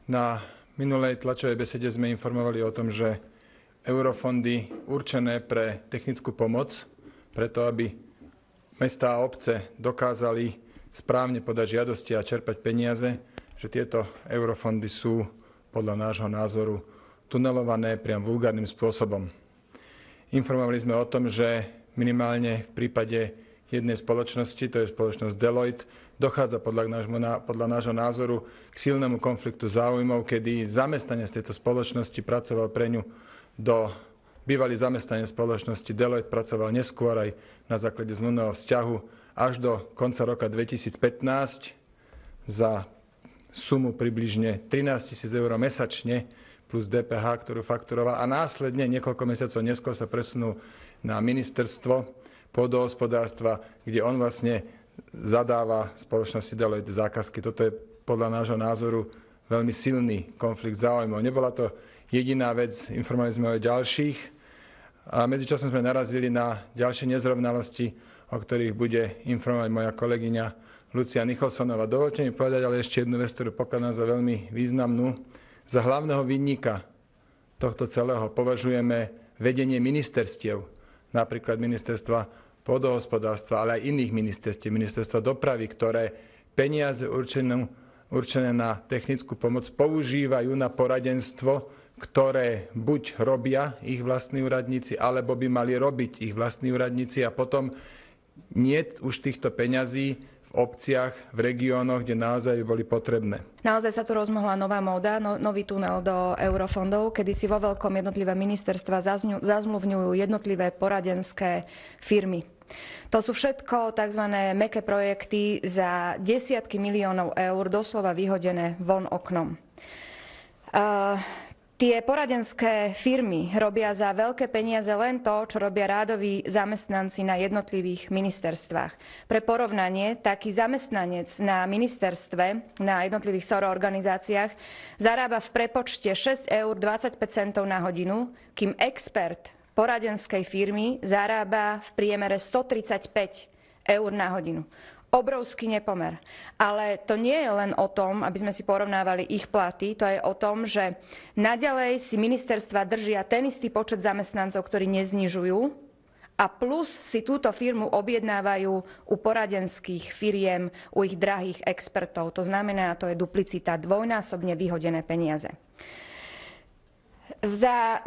Na minulej tlačovej besede sme informovali o tom, že eurofondy určené pre technickú pomoc, preto aby mestá a obce dokázali správne podať žiadosti a čerpať peniaze, že tieto eurofondy sú podľa nášho názoru tunelované priam vulgárnym spôsobom. Informovali sme o tom, že minimálne v prípade jednej spoločnosti, to je spoločnosť Deloitte, dochádza podľa nášho názoru k silnému konfliktu záujmov, kedy zamestnanec tejto spoločnosti pracoval pre ňu bývalý zamestnanec spoločnosti Deloitte pracoval neskôr aj na základe zmluvného vzťahu až do konca roka 2015 za sumu približne 13 000 eur mesačne plus DPH, ktorú fakturoval, a následne niekoľko mesiacov neskôr sa presunul na ministerstvo pôdohospodárstva, kde on vlastne zadáva spoločnosti Deloitte zákazky. Toto je podľa nášho názoru veľmi silný konflikt záujmov. Nebola to jediná vec, informovali sme o ďalších a medzičasom sme narazili na ďalšie nezrovnalosti, o ktorých bude informovať moja kolegyňa Lucia Nicholsonová. Dovolte mi povedať ale ešte jednu vec, ktorú pokladám za veľmi významnú. Za hlavného vinníka tohto celého považujeme vedenie ministerstiev, napríklad ministerstva pôdohospodárstva, ale aj iných ministerstiev, ministerstva dopravy, ktoré peniaze určené na technickú pomoc používajú na poradenstvo, ktoré buď robia ich vlastní úradníci, alebo by mali robiť ich vlastní úradníci a potom nie už týchto peňazí v obciach, v regiónoch, kde naozaj boli potrebné. Naozaj sa tu rozmohla nová móda, nový tunel do eurofondov, kedy si vo veľkom jednotlivé ministerstva zazmluvňujú jednotlivé poradenské firmy. To sú všetko tzv. Mäkké projekty za desiatky miliónov eur, doslova vyhodené von oknom. Tie poradenské firmy robia za veľké peniaze len to, čo robia rádoví zamestnanci na jednotlivých ministerstvách. Pre porovnanie, taký zamestnanec na ministerstve, na jednotlivých SORO organizáciách zarába v prepočte 6,25 eur na hodinu, kým expert poradenskej firmy zarába v priemere 135 eur na hodinu. Obrovský nepomer. Ale to nie je len o tom, aby sme si porovnávali ich platy, to je o tom, že naďalej si ministerstva držia ten istý počet zamestnancov, ktorí neznižujú, a plus si túto firmu objednávajú u poradenských firiem, u ich drahých expertov. To znamená, to je duplicita, dvojnásobne vyhodené peniaze. Za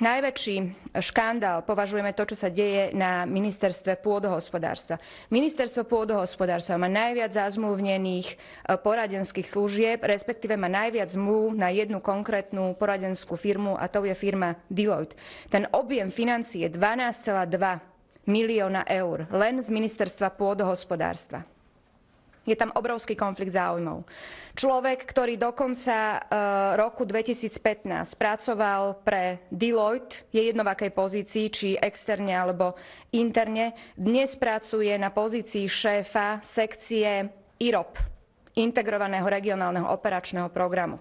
najväčší škandál považujeme to, čo sa deje na ministerstve pôdohospodárstva. Ministerstvo pôdohospodárstva má najviac zazmluvnených poradenských služieb, respektíve má najviac zmluv na jednu konkrétnu poradenskú firmu, a to je firma Deloitte. Ten objem financií je 12,2 milióna eur len z ministerstva pôdohospodárstva. Je tam obrovský konflikt záujmov. Človek, ktorý do konca roku 2015 pracoval pre Deloitte, je jedno v akej pozícii, či externe alebo interne, dnes pracuje na pozícii šéfa sekcie IROP, Integrovaného regionálneho operačného programu.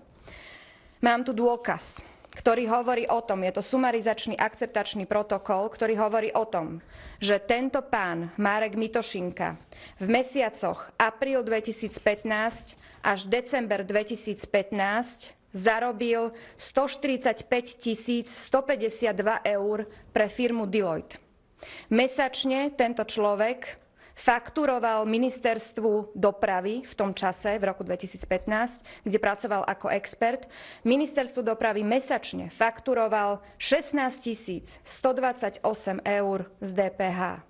Mám tu dôkaz, ktorý hovorí o tom, je to sumarizačný akceptačný protokol, ktorý hovorí o tom, že tento pán Marek Mitošinka v mesiacoch apríl 2015 až december 2015 zarobil 145 152 eur pre firmu Deloitte. Mesačne tento človek fakturoval ministerstvu dopravy v tom čase, v roku 2015, kde pracoval ako expert. Ministerstvu dopravy mesačne fakturoval 16 128 eur z DPH.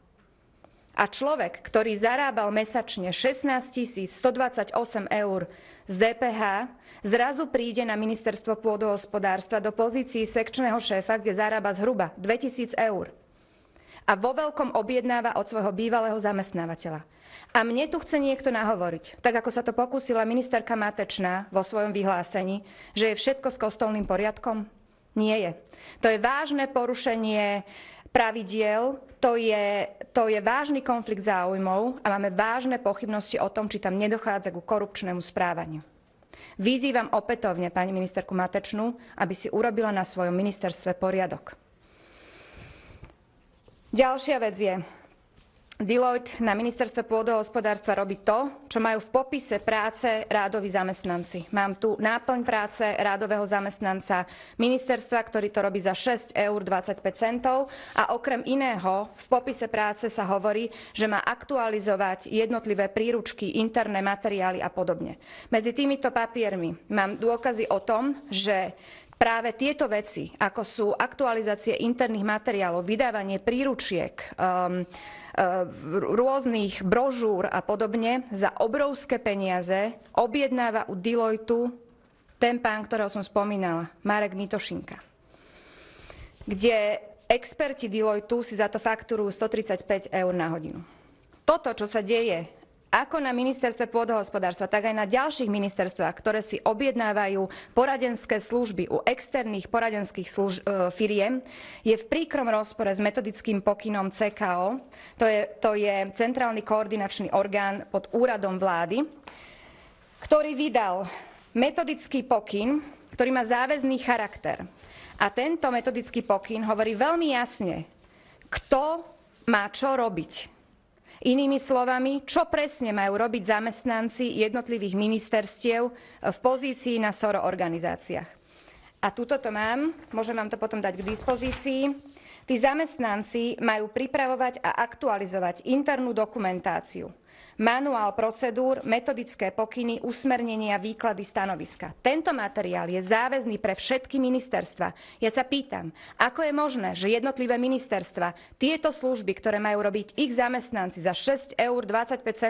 A človek, ktorý zarábal mesačne 16 128 eur z DPH, zrazu príde na ministerstvo pôdohospodárstva do pozícií sekčného šéfa, kde zarába zhruba 2000 eur. A vo veľkom objednáva od svojho bývalého zamestnávateľa. A mne tu chce niekto nahovoriť, tak ako sa to pokúsila ministerka Matečná vo svojom vyhlásení, že je všetko s kostolným poriadkom? Nie je. To je vážne porušenie pravidiel, to je vážny konflikt záujmov a máme vážne pochybnosti o tom, či tam nedochádza ku korupčnému správaniu. Vyzývam opätovne pani ministerku Matečnú, aby si urobila na svojom ministerstve poriadok. Ďalšia vec je, Deloitte na ministerstve pôdohospodárstva robí to, čo majú v popise práce rádoví zamestnanci. Mám tu náplň práce rádového zamestnanca ministerstva, ktorý to robí za 6,25 eur a okrem iného v popise práce sa hovorí, že má aktualizovať jednotlivé príručky, interné materiály a podobne. Medzi týmito papiermi mám dôkazy o tom, že práve tieto veci, ako sú aktualizácie interných materiálov, vydávanie príručiek, rôznych brožúr a podobne, za obrovské peniaze objednáva u Deloitu ten pán, ktorého som spomínala, Marek Mitošinka, kde experti Deloitu si za to fakturujú 135 eur na hodinu. Toto, čo sa deje ako na ministerstve pôdohospodárstva, tak aj na ďalších ministerstvách, ktoré si objednávajú poradenské služby u externých poradenských firiem, je v príkrom rozpore s metodickým pokynom CKO, to je Centrálny koordinačný orgán pod úradom vlády, ktorý vydal metodický pokyn, ktorý má záväzný charakter. A tento metodický pokyn hovorí veľmi jasne, kto má čo robiť. Inými slovami, čo presne majú robiť zamestnanci jednotlivých ministerstiev v pozícii na SORO organizáciách. A tuto to mám, môžem vám to potom dať k dispozícii. Tí zamestnanci majú pripravovať a aktualizovať internú dokumentáciu, manuál procedúr, metodické pokyny, usmernenia, výklady stanoviska. Tento materiál je záväzný pre všetky ministerstva. Ja sa pýtam, ako je možné, že jednotlivé ministerstva tieto služby, ktoré majú robiť ich zamestnanci za 6,25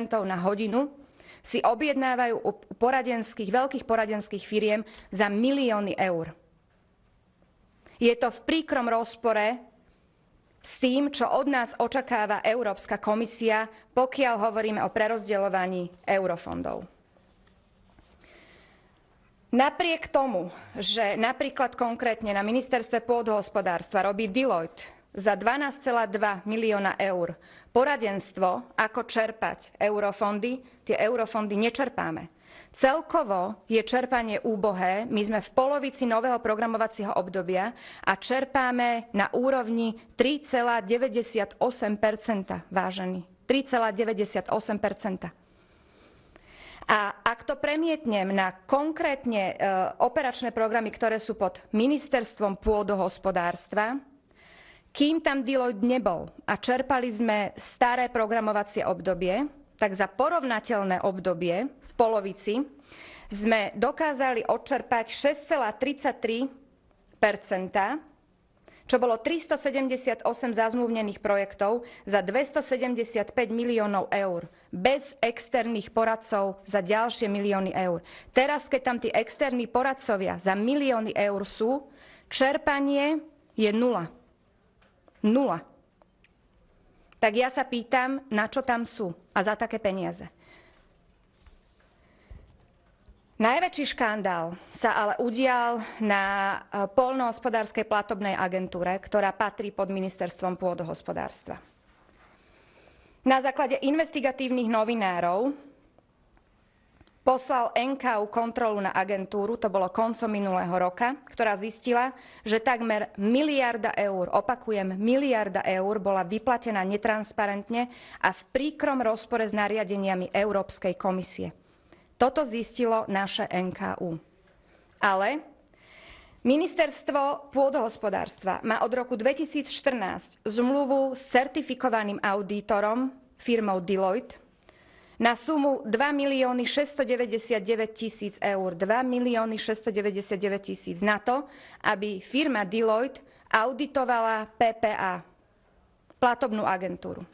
eur na hodinu, si objednávajú u veľkých poradenských firiem za milióny eur. Je to v príkrom rozpore s tým, čo od nás očakáva Európska komisia, pokiaľ hovoríme o prerozdeľovaní eurofondov. Napriek tomu, že napríklad konkrétne na ministerstve pôdohospodárstva robí Deloitte za 12,2 milióna eur poradenstvo, ako čerpať eurofondy, tie eurofondy nečerpáme. Celkovo je čerpanie úbohé, my sme v polovici nového programovacieho obdobia a čerpáme na úrovni 3,98%, vážení. 3,98%. A ak to premietnem na konkrétne operačné programy, ktoré sú pod ministerstvom pôdohospodárstva, kým tam Deloitte nebol a čerpali sme staré programovacie obdobie, tak za porovnateľné obdobie v polovici sme dokázali odčerpať 6,33%, čo bolo 378 zazmluvnených projektov za 275 miliónov eur, bez externých poradcov za ďalšie milióny eur. Teraz, keď tam tí externí poradcovia za milióny eur sú, čerpanie je nula. Nula. Tak ja sa pýtam, na čo tam sú a za také peniaze. Najväčší škandál sa ale udial na poľnohospodárskej platobnej agentúre, ktorá patrí pod ministerstvom pôdohospodárstva. Na základe investigatívnych novinárov poslal NKÚ kontrolu na agentúru, to bolo koncom minulého roka, ktorá zistila, že takmer miliarda eur, opakujem, miliarda eur bola vyplatená netransparentne a v príkrom rozpore s nariadeniami Európskej komisie. Toto zistilo naše NKÚ. Ale ministerstvo pôdohospodárstva má od roku 2014 zmluvu s certifikovaným audítorom firmou Deloitte na sumu 2 699 000 eur, 2 699 000 na to, aby firma Deloitte auditovala PPA, platobnú agentúru.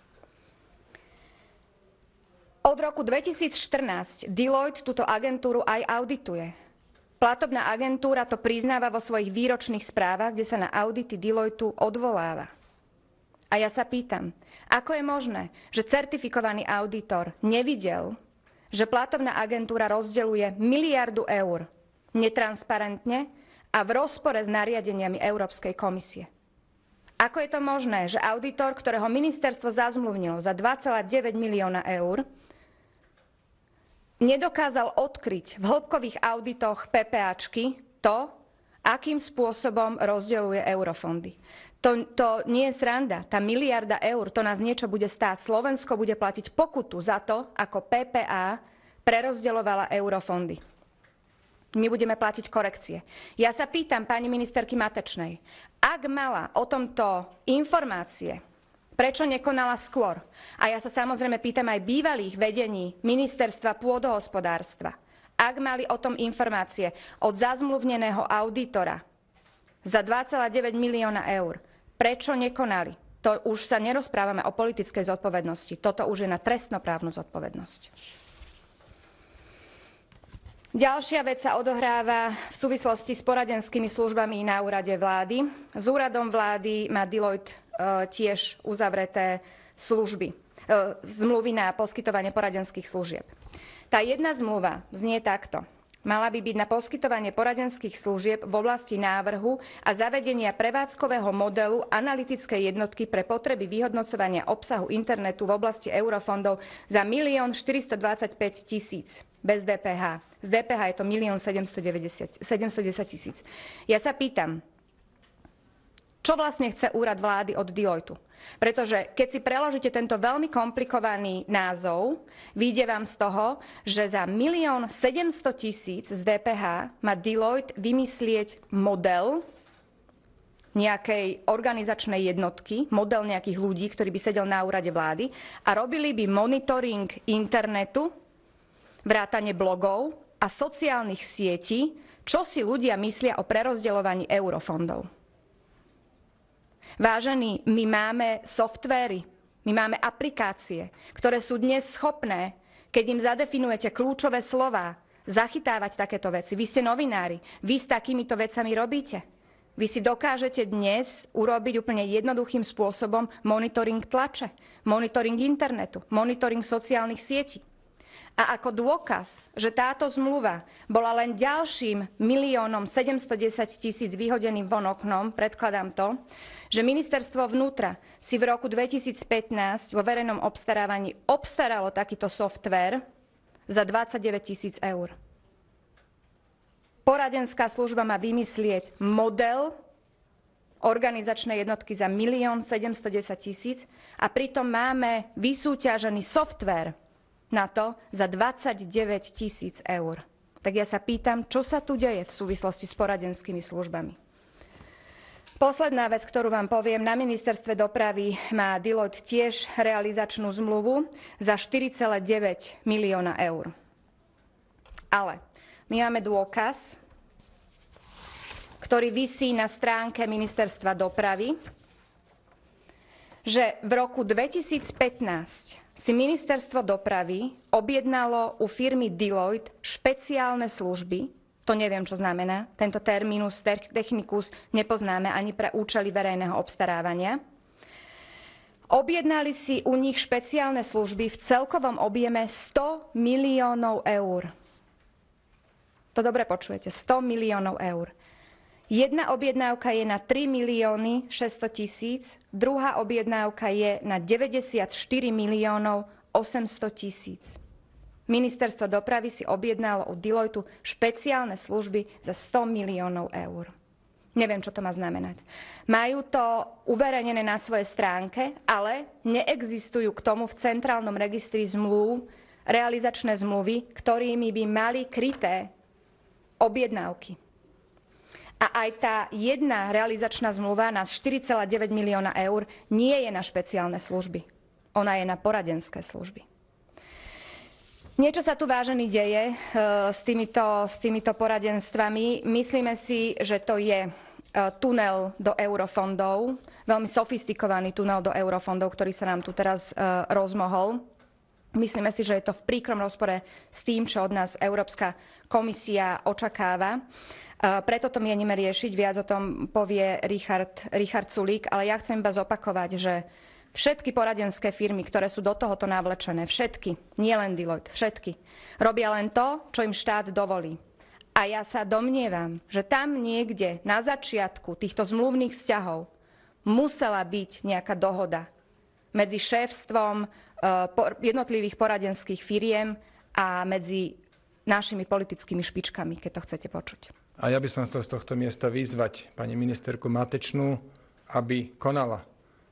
Od roku 2014 Deloitte túto agentúru aj audituje. Platobná agentúra to priznáva vo svojich výročných správach, kde sa na audity Deloittu odvoláva. A ja sa pýtam, ako je možné, že certifikovaný auditor nevidel, že platobná agentúra rozdeľuje miliardu eur netransparentne a v rozpore s nariadeniami Európskej komisie. Ako je to možné, že auditor, ktorého ministerstvo zazmluvnilo za 2,9 milióna eur, nedokázal odkryť v hĺbkových auditoch PPAčky to, akým spôsobom rozdeľuje eurofondy. To nie je sranda. Tá miliarda eur, to nás niečo bude stáť. Slovensko bude platiť pokutu za to, ako PPA prerozdeľovala eurofondy. My budeme platiť korekcie. Ja sa pýtam pani ministerky Matečnej, ak mala o tomto informácie, prečo nekonala skôr? A ja sa samozrejme pýtam aj bývalých vedení ministerstva pôdohospodárstva. Ak mali o tom informácie od zazmluvneného auditora za 2,9 milióna eur, prečo nekonali? To už sa nerozprávame o politickej zodpovednosti. Toto už je na trestnoprávnu zodpovednosť. Ďalšia vec sa odohráva v súvislosti s poradenskými službami na úrade vlády. S úradom vlády má Deloitte tiež uzavreté zmluvy na poskytovanie poradenských služieb. Tá jedna zmluva znie takto. Mala by byť na poskytovanie poradenských služieb v oblasti návrhu a zavedenia prevádzkového modelu analytickej jednotky pre potreby vyhodnocovania obsahu internetu v oblasti eurofondov za 1 425 000 bez DPH. Z DPH je to 1 710 000. Ja sa pýtam, čo vlastne chce úrad vlády od Deloitu? Pretože keď si preložíte tento veľmi komplikovaný názov, vyjde vám z toho, že za 1 700 000 z DPH má Deloitte vymyslieť model nejakej organizačnej jednotky, model nejakých ľudí, ktorí by sedel na úrade vlády a robili by monitoring internetu, vrátane blogov a sociálnych sietí, čo si ľudia myslia o prerozdeľovaní eurofondov. Vážení, my máme softvéry, my máme aplikácie, ktoré sú dnes schopné, keď im zadefinujete kľúčové slová, zachytávať takéto veci. Vy ste novinári, vy s takýmito vecami robíte. Vy si dokážete dnes urobiť úplne jednoduchým spôsobom monitoring tlače, monitoring internetu, monitoring sociálnych sietí. A ako dôkaz, že táto zmluva bola len ďalším 1 710 000 vyhodeným von oknom, predkladám to, že ministerstvo vnútra si v roku 2015 vo verejnom obstarávaní obstaralo takýto softvér za 29 000 eur. Poradenská služba má vymyslieť model organizačnej jednotky za 1 710 000 a pritom máme vysúťažený softvér na to za 29 000 eur. Tak ja sa pýtam, čo sa tu deje v súvislosti s poradenskými službami. Posledná vec, ktorú vám poviem, na ministerstve dopravy má Deloitte tiež realizačnú zmluvu za 4,9 milióna eur. Ale my máme dôkaz, ktorý visí na stránke ministerstva dopravy, že v roku 2015 si ministerstvo dopravy objednalo u firmy Deloitte špeciálne služby. To neviem, čo znamená. Tento terminus technicus nepoznáme ani pre účely verejného obstarávania. Objednali si u nich špeciálne služby v celkovom objeme 100 miliónov eur. To dobre počujete, 100 miliónov eur. Jedna objednávka je na 3 600 000, druhá objednávka je na 94 800 000. Ministerstvo dopravy si objednalo u Deloittu špeciálne služby za 100 miliónov eur. Neviem, čo to má znamenať. Majú to uverejnené na svojej stránke, ale neexistujú k tomu v centrálnom registri zmluv realizačné zmluvy, ktorými by mali kryté objednávky. A aj tá jedna realizačná zmluva na 4,9 milióna eur nie je na špeciálne služby. Ona je na poradenské služby. Niečo sa tu, vážený, deje s týmito poradenstvami. Myslíme si, že to je tunel do eurofondov, veľmi sofistikovaný tunel do eurofondov, ktorý sa nám tu teraz rozmohol. Myslíme si, že je to v príkrom rozpore s tým, čo od nás Európska komisia očakáva. Preto to mienime riešiť, viac o tom povie Richard Sulík, ale ja chcem iba zopakovať, že všetky poradenské firmy, ktoré sú do tohoto navlečené, všetky, nie len Deloitte, všetky, robia len to, čo im štát dovolí. A ja sa domnievam, že tam niekde na začiatku týchto zmluvných vzťahov musela byť nejaká dohoda medzi šéfstvom jednotlivých poradenských firiem a medzi našimi politickými špičkami, keď to chcete počuť. A ja by som chcel z tohto miesta vyzvať pani ministerku Matečnú, aby konala.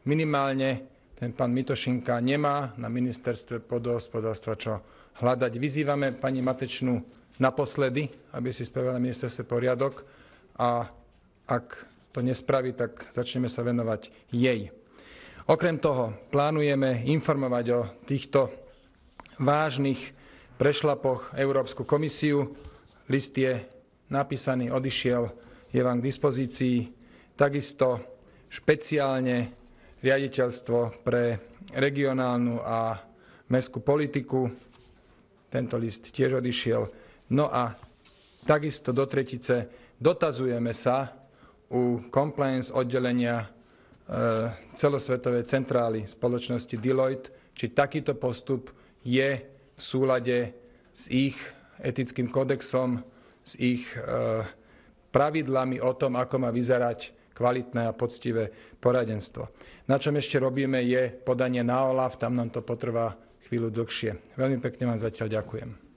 Minimálne ten pán Mitošinka nemá na ministerstve pôdohospodárstva čo hľadať. Vyzývame pani Matečnú naposledy, aby si spravila na ministerstve poriadok a ak to nespraví, tak začneme sa venovať jej. Okrem toho plánujeme informovať o týchto vážnych prešľapoch Európsku komisiu. List je napísaný, odišiel, je vám k dispozícii. Takisto špeciálne riaditeľstvo pre regionálnu a mestskú politiku. Tento list tiež odišiel. No a takisto do tretice dotazujeme sa u compliance oddelenia celosvetovej centrály spoločnosti Deloitte, či takýto postup je v súlade s ich etickým kodexom, s ich pravidlami o tom, ako má vyzerať kvalitné a poctivé poradenstvo. Na čom ešte robíme, je podanie na OLAF, tam nám to potrvá chvíľu dlhšie. Veľmi pekne vám zatiaľ ďakujem.